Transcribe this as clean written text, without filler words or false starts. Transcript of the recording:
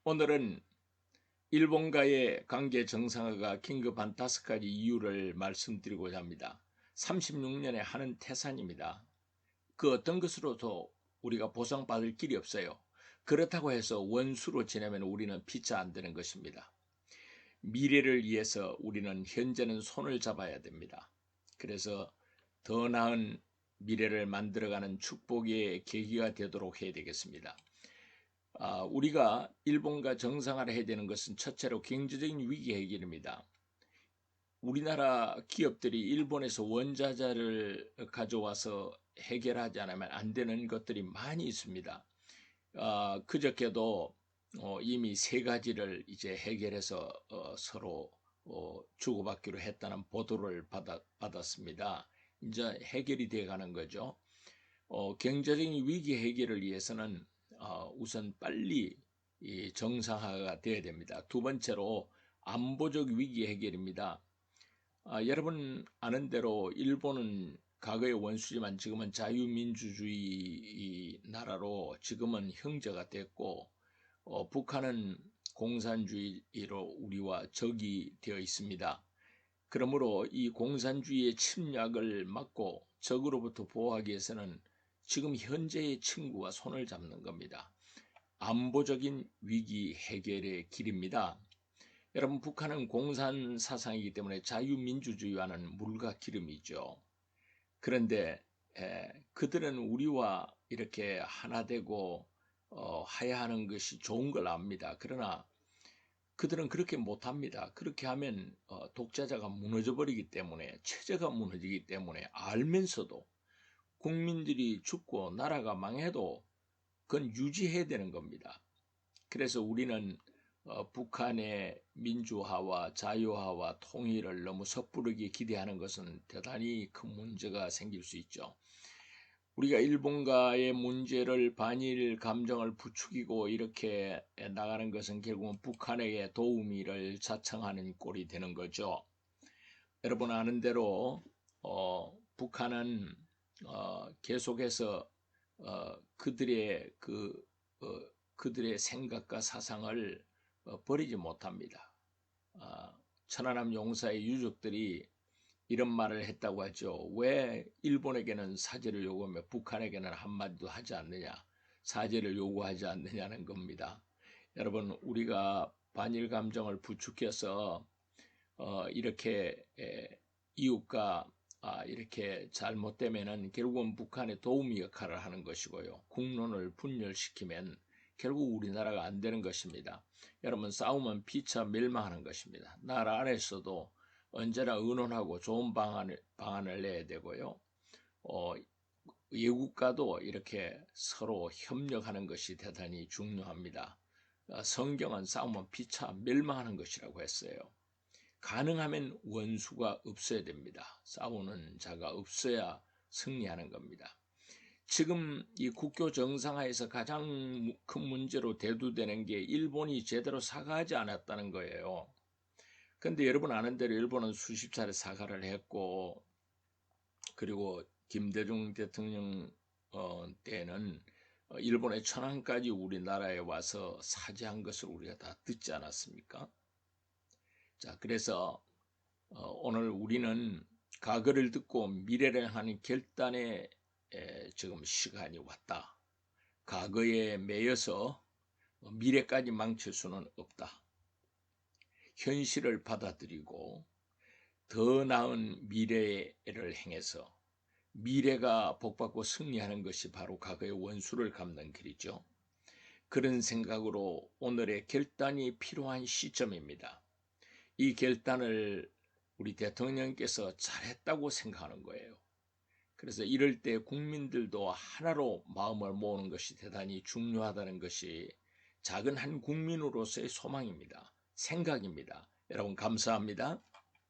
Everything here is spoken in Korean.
오늘은 일본과의 관계 정상화가 긴급한 5가지 이유를 말씀드리고자 합니다. 36년에 하는 태산입니다. 그 어떤 것으로도 우리가 보상받을 길이 없어요. 그렇다고 해서 원수로 지내면 우리는 피차 안 되는 것입니다. 미래를 위해서 우리는 현재는 손을 잡아야 됩니다. 그래서 더 나은 미래를 만들어가는 축복의 계기가 되도록 해야 되겠습니다. 우리가 일본과 정상화를 해야 되는 것은 첫째로 경제적인 위기 해결입니다. 우리나라 기업들이 일본에서 원자재를 가져와서 해결하지 않으면 안 되는 것들이 많이 있습니다. 그저께도 이미 3가지를 이제 해결해서 서로 주고받기로 했다는 보도를 받았습니다. 이제 해결이 돼 가는 거죠. 경제적인 위기 해결을 위해서는 우선 빨리 정상화가 되어야 됩니다. 두 번째로 안보적 위기 해결입니다. 여러분 아는 대로 일본은 과거의 원수지만 지금은 자유민주주의 나라로 지금은 형제가 됐고 북한은 공산주의로 우리와 적이 되어 있습니다. 그러므로 이 공산주의의 침략을 막고 적으로부터 보호하기 위해서는 지금 현재의 친구와 손을 잡는 겁니다. 안보적인 위기 해결의 길입니다. 여러분, 북한은 공산 사상이기 때문에 자유민주주의와는 물과 기름이죠. 그런데 그들은 우리와 이렇게 하나 되고 하야하는 것이 좋은 걸 압니다. 그러나 그들은 그렇게 못합니다. 그렇게 하면 독자자가 무너져 버리기 때문에, 체제가 무너지기 때문에 알면서도 국민들이 죽고 나라가 망해도 그건 유지해야 되는 겁니다. 그래서 우리는 북한의 민주화와 자유화와 통일을 너무 섣부르게 기대하는 것은 대단히 큰 문제가 생길 수 있죠. 우리가 일본과의 문제를 반일 감정을 부추기고 이렇게 나가는 것은 결국은 북한에게 도우미를 자청하는 꼴이 되는 거죠. 여러분 아는 대로 북한은 계속해서 그들의 그들의 생각과 사상을 버리지 못합니다. 천안함 용사의 유족들이 이런 말을 했다고 하죠. 왜 일본에게는 사죄를 요구하며 북한에게는 한마디도 하지 않느냐, 사죄를 요구하지 않느냐는 겁니다. 여러분, 우리가 반일 감정을 부추겨서 이렇게 이웃과 이렇게 잘못되면은 결국은 북한의 도우미 역할을 하는 것이고요. 국론을 분열시키면 결국 우리나라가 안 되는 것입니다. 여러분, 싸우면 피차 멸망하는 것입니다. 나라 안에서도 언제나 의논하고 좋은 방안을 내야 되고요. 외국과도 이렇게 서로 협력하는 것이 대단히 중요합니다. 성경은 싸우면 피차 멸망하는 것이라고 했어요. 가능하면 원수가 없어야 됩니다. 싸우는 자가 없어야 승리하는 겁니다. 지금 이 국교 정상화에서 가장 큰 문제로 대두되는 게 일본이 제대로 사과하지 않았다는 거예요. 그런데 여러분 아는 대로 일본은 수십 차례 사과를 했고, 그리고 김대중 대통령 때는 일본의 천황까지 우리나라에 와서 사죄한 것을 우리가 다 듣지 않았습니까? 자, 그래서 오늘 우리는 과거를 듣고 미래를 하는 결단의 지금 시간이 왔다. 과거에 매여서 미래까지 망칠 수는 없다. 현실을 받아들이고 더 나은 미래를 행해서 미래가 복받고 승리하는 것이 바로 과거의 원수를 갚는 길이죠. 그런 생각으로 오늘의 결단이 필요한 시점입니다. 이 결단을 우리 대통령께서 잘했다고 생각하는 거예요. 그래서 이럴 때 국민들도 하나로 마음을 모으는 것이 대단히 중요하다는 것이 작은 한 국민으로서의 소망입니다. 생각입니다. 여러분 감사합니다.